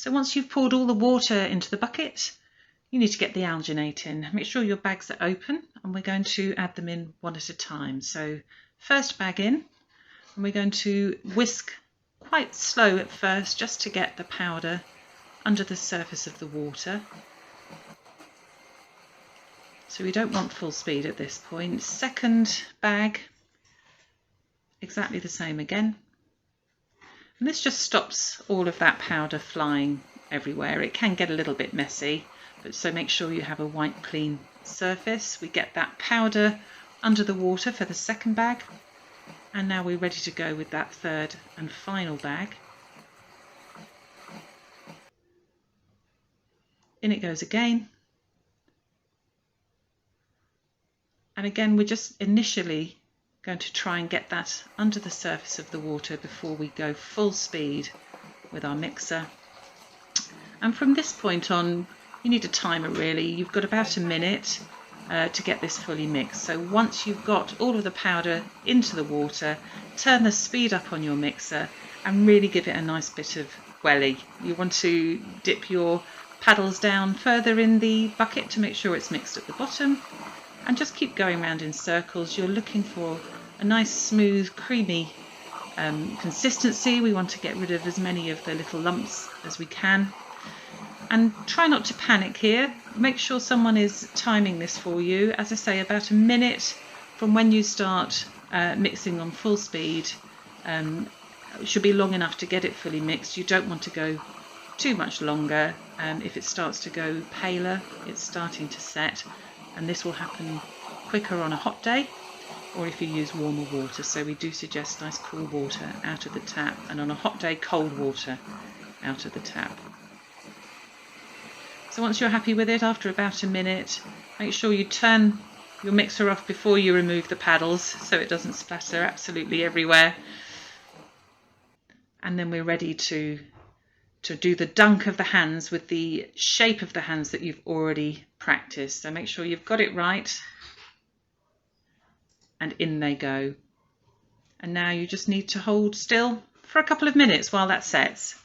So once you've poured all the water into the bucket, you need to get the alginate in. Make sure your bags are open, and we're going to add them in one at a time. So first bag in, and we're going to whisk quite slow at first just to get the powder under the surface of the water. So we don't want full speed at this point. Second bag, exactly the same again. And this just stops all of that powder flying everywhere. It can get a little bit messy, but so make sure you have a white clean surface. We get that powder under the water for the second bag, and now we're ready to go with that third and final bag. In it goes again. And again, we're just initially going to try and get that under the surface of the water before we go full speed with our mixer. And from this point on, you need a timer really. You've got about a minute to get this fully mixed. So once you've got all of the powder into the water, turn the speed up on your mixer and really give it a nice bit of welly. You want to dip your paddles down further in the bucket to make sure it's mixed at the bottom, and just keep going around in circles. You're looking for a nice smooth creamy consistency. We want to get rid of as many of the little lumps as we can, and try not to panic here. Make sure someone is timing this for you. As I say, about a minute from when you start mixing on full speed. It should be long enough to get it fully mixed. You don't want to go too much longer. If it starts to go paler, it's starting to set, and this will happen quicker on a hot day or if you use warmer water. So we do suggest nice cool water out of the tap, and on a hot day cold water out of the tap. So once you're happy with it, after about a minute, make sure you turn your mixer off before you remove the paddles so it doesn't splatter absolutely everywhere. And then we're ready to do the dunk of the hands with the shape of the hands that you've already practiced. So make sure you've got it right, and in they go. And now you just need to hold still for a couple of minutes while that sets.